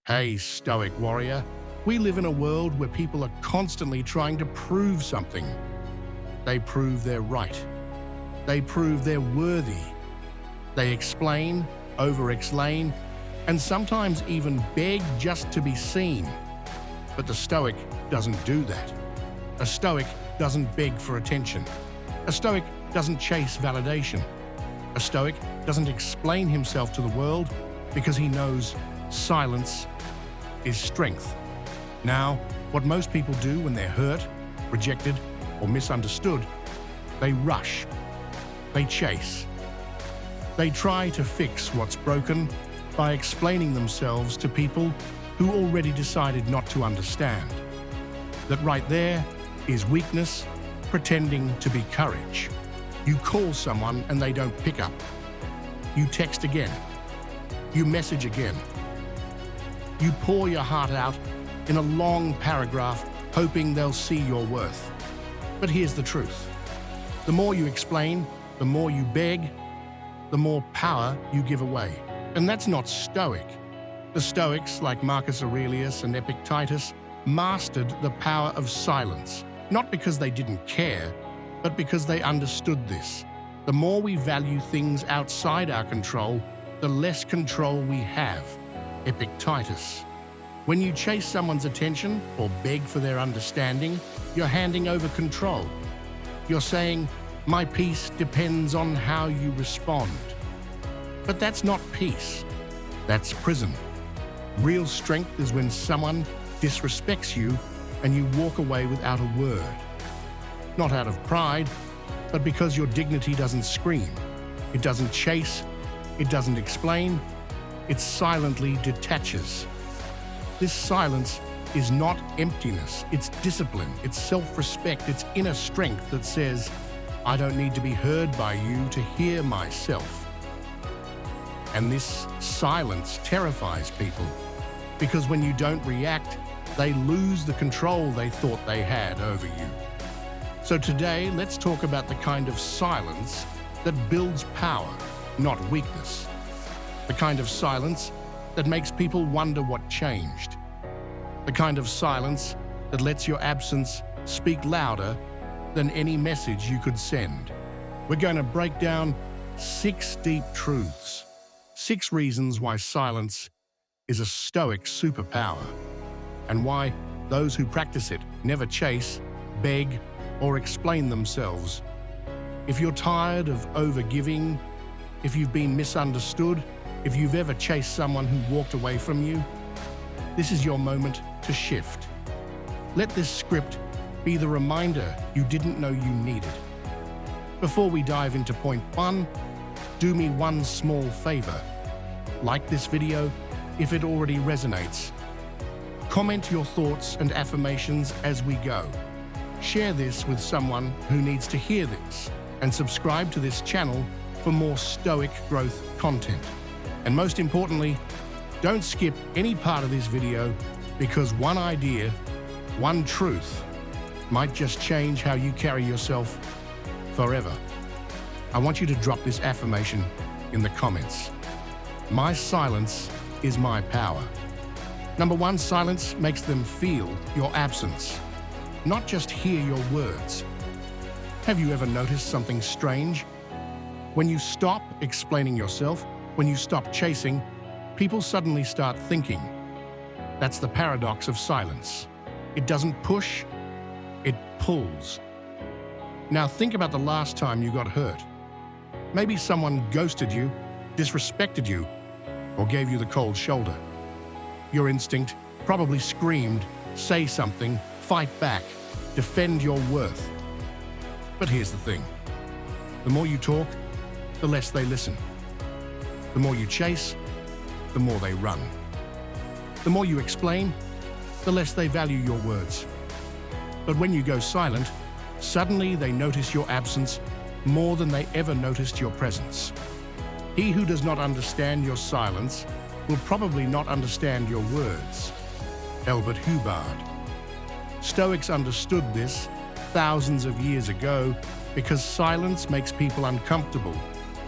Hey, Stoic warrior. We live in a world where people are constantly trying to prove something. They prove they're right. They prove they're worthy. They explain, over-explain, and sometimes even beg just to be seen. But the Stoic doesn't do that. A Stoic doesn't beg for attention. A Stoic doesn't chase validation. A Stoic doesn't explain himself to the world because he knows silence is strength. Now, what most people do when they're hurt, rejected, or misunderstood, they rush. They chase. They try to fix what's broken by explaining themselves to people who already decided not to understand. That right there is weakness pretending to be courage. You call someone and they don't pick up. You text again. You message again. You pour your heart out in a long paragraph, hoping they'll see your worth. But here's the truth. The more you explain, the more you beg, the more power you give away. And that's not Stoic. The Stoics, like Marcus Aurelius and Epictetus, mastered the power of silence, not because they didn't care, but because they understood this. The more we value things outside our control, the less control we have. Epictetus. When you chase someone's attention or beg for their understanding, you're handing over control. You're saying, my peace depends on how you respond. But that's not peace. That's prison. Real strength is when someone disrespects you and you walk away without a word. Not out of pride, but because your dignity doesn't scream. It doesn't chase. It doesn't explain. It silently detaches. This silence is not emptiness. It's discipline. It's self-respect. It's inner strength that says, I don't need to be heard by you to hear myself. And this silence terrifies people, because when you don't react, they lose the control they thought they had over you. So today, let's talk about the kind of silence that builds power, not weakness. The kind of silence that makes people wonder what changed. The kind of silence that lets your absence speak louder than any message you could send. We're going to break down 6 deep truths, 6 reasons why silence is a Stoic superpower, and why those who practice it never chase, beg, or explain themselves. If you're tired of overgiving, if you've been misunderstood, if you've ever chased someone who walked away from you, this is your moment to shift. Let this script be the reminder you didn't know you needed. Before we dive into point 1, do me one small favor. Like this video if it already resonates. Comment your thoughts and affirmations as we go. Share this with someone who needs to hear this, and subscribe to this channel for more Stoic growth content. And most importantly, don't skip any part of this video, because one idea, one truth, might just change how you carry yourself forever. I want you to drop this affirmation in the comments. My silence is my power. Number 1, silence makes them feel your absence, not just hear your words. Have you ever noticed something strange? When you stop explaining yourself, when you stop chasing, people suddenly start thinking. That's the paradox of silence. It doesn't push, it pulls. Now think about the last time you got hurt. Maybe someone ghosted you, disrespected you, or gave you the cold shoulder. Your instinct probably screamed, say something, fight back, defend your worth. But here's the thing. The more you talk, the less they listen. The more you chase, the more they run. The more you explain, the less they value your words. But when you go silent, suddenly they notice your absence more than they ever noticed your presence. He who does not understand your silence will probably not understand your words. Albert Hubbard. Stoics understood this thousands of years ago because silence makes people uncomfortable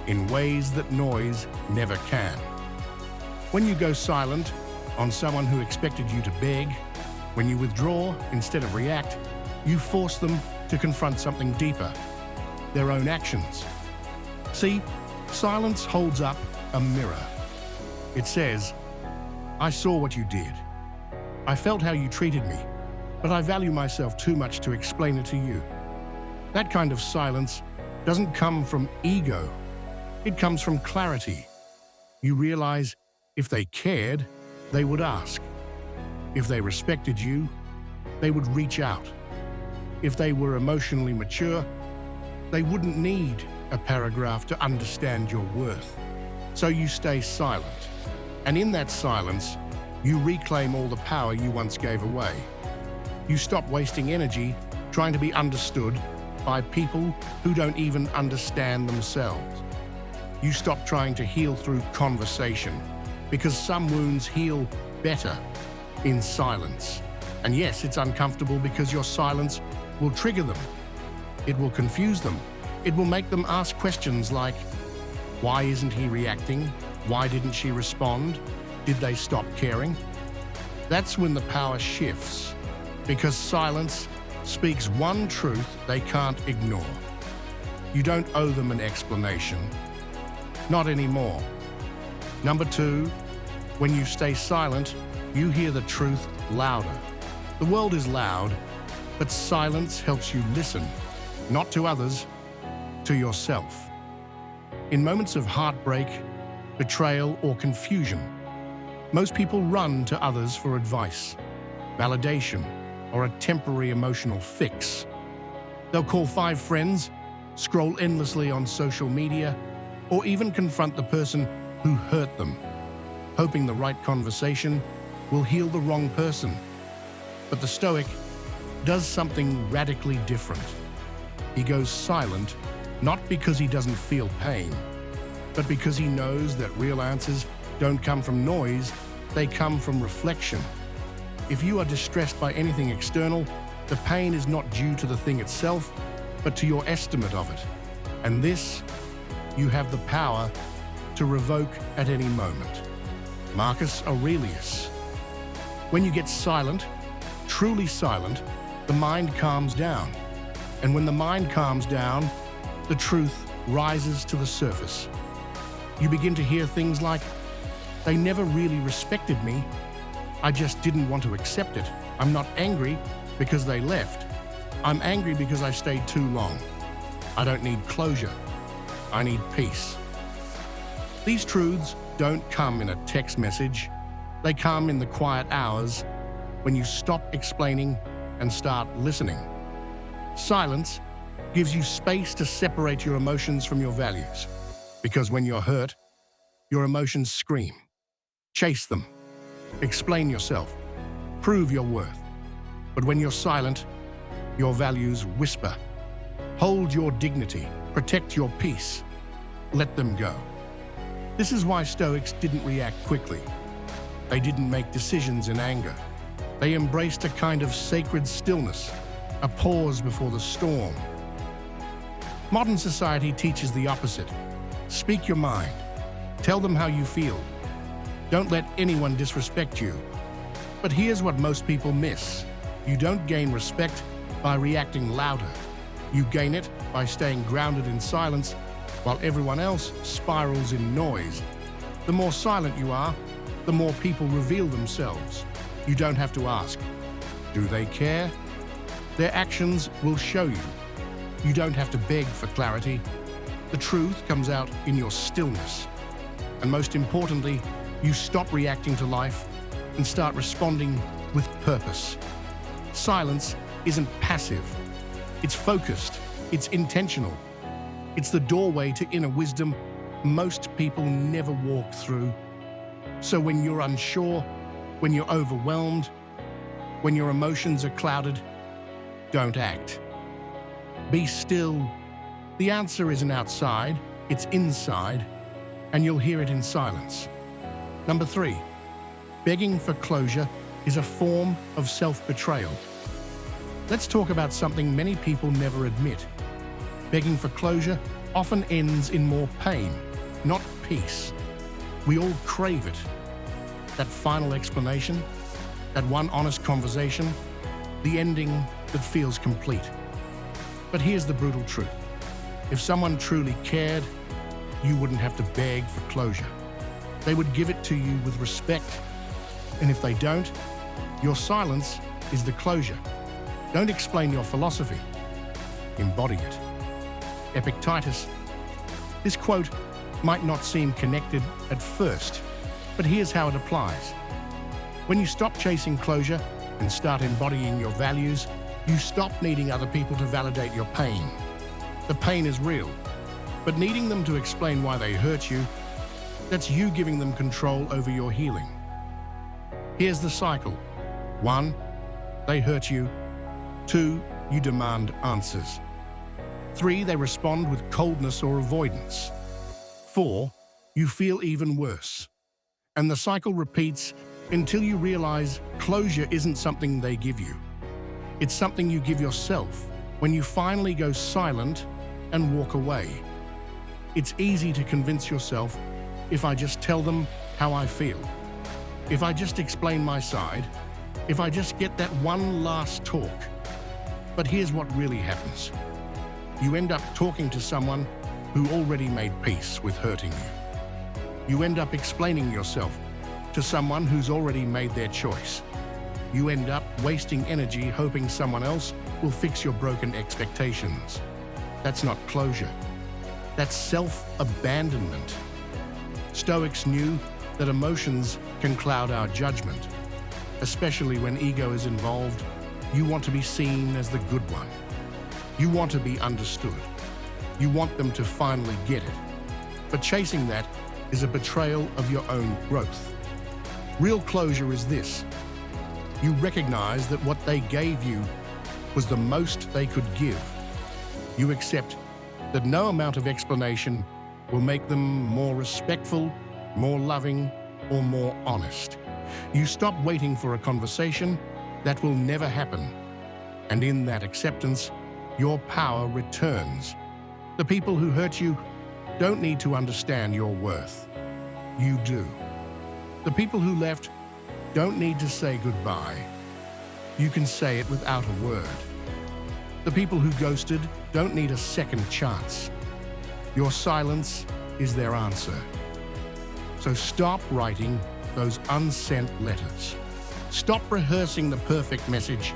in ways that noise never can. When you go silent, on someone who expected you to beg. When you withdraw instead of react, you force them to confront something deeper, their own actions. See, silence holds up a mirror. It says, I saw what you did. I felt how you treated me, but I value myself too much to explain it to you. That kind of silence doesn't come from ego. It comes from clarity. You realize if they cared, they would ask. If they respected you, they would reach out. If they were emotionally mature, they wouldn't need a paragraph to understand your worth. So you stay silent. And in that silence, you reclaim all the power you once gave away. You stop wasting energy trying to be understood by people who don't even understand themselves. You stop trying to heal through conversation, because some wounds heal better in silence. And yes, it's uncomfortable because your silence will trigger them. It will confuse them. It will make them ask questions like, why isn't he reacting? Why didn't she respond? Did they stop caring? That's when the power shifts, because silence speaks one truth they can't ignore. You don't owe them an explanation. Not anymore. Number 2, when you stay silent, you hear the truth louder. The world is loud, but silence helps you listen, not to others, to yourself. In moments of heartbreak, betrayal, or confusion, most people run to others for advice, validation, or a temporary emotional fix. They'll call 5 friends, scroll endlessly on social media, or even confront the person who hurt them, hoping the right conversation will heal the wrong person. But the Stoic does something radically different. He goes silent, not because he doesn't feel pain, but because he knows that real answers don't come from noise, they come from reflection. If you are distressed by anything external, the pain is not due to the thing itself, but to your estimate of it. And this, you have the power to revoke at any moment. Marcus Aurelius. When you get silent, truly silent, the mind calms down. And when the mind calms down, the truth rises to the surface. You begin to hear things like, they never really respected me. I just didn't want to accept it. I'm not angry because they left. I'm angry because I stayed too long. I don't need closure. I need peace. These truths don't come in a text message. They come in the quiet hours when you stop explaining and start listening. Silence gives you space to separate your emotions from your values. Because when you're hurt, your emotions scream. Chase them. Explain yourself. Prove your worth. But when you're silent, your values whisper. Hold your dignity. Protect your peace. Let them go. This is why Stoics didn't react quickly. They didn't make decisions in anger. They embraced a kind of sacred stillness, a pause before the storm. Modern society teaches the opposite. Speak your mind. Tell them how you feel. Don't let anyone disrespect you. But here's what most people miss. You don't gain respect by reacting louder. You gain it by staying grounded in silence while everyone else spirals in noise. The more silent you are, the more people reveal themselves. You don't have to ask, do they care? Their actions will show you. You don't have to beg for clarity. The truth comes out in your stillness. And most importantly, you stop reacting to life and start responding with purpose. Silence isn't passive. It's focused. It's intentional. It's the doorway to inner wisdom most people never walk through. So when you're unsure, when you're overwhelmed, when your emotions are clouded, don't act. Be still. The answer isn't outside, it's inside, and you'll hear it in silence. Number 3, begging for closure is a form of self-betrayal. Let's talk about something many people never admit. Begging for closure often ends in more pain, not peace. We all crave it. that final explanation, that one honest conversation, the ending that feels complete. But here's the brutal truth. If someone truly cared, you wouldn't have to beg for closure. They would give it to you with respect. And if they don't, your silence is the closure. Don't explain your philosophy. Embody it. Epictetus. This quote might not seem connected at first, but here's how it applies. When you stop chasing closure and start embodying your values, you stop needing other people to validate your pain. The pain is real, but needing them to explain why they hurt you, that's you giving them control over your healing. Here's the cycle. 1, they hurt you. 2, you demand answers. 3, they respond with coldness or avoidance. 4, you feel even worse. And the cycle repeats until you realize closure isn't something they give you. It's something you give yourself when you finally go silent and walk away. It's easy to convince yourself, if I just tell them how I feel, if I just explain my side, if I just get that one last talk. But here's what really happens. You end up talking to someone who already made peace with hurting you. You end up explaining yourself to someone who's already made their choice. You end up wasting energy hoping someone else will fix your broken expectations. That's not closure. That's self-abandonment. Stoics knew that emotions can cloud our judgment, especially when ego is involved. You want to be seen as the good one. You want to be understood. You want them to finally get it. But chasing that is a betrayal of your own growth. Real closure is this. You recognize that what they gave you was the most they could give. You accept that no amount of explanation will make them more respectful, more loving, or more honest. You stop waiting for a conversation that will never happen. And in that acceptance, your power returns. The people who hurt you don't need to understand your worth. You do. The people who left don't need to say goodbye. You can say it without a word. The people who ghosted don't need a second chance. Your silence is their answer. So stop writing those unsent letters. Stop rehearsing the perfect message.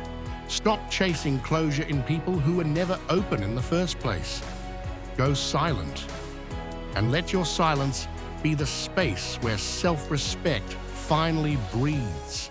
Stop chasing closure in people who were never open in the first place. Go silent. And let your silence be the space where self-respect finally breathes.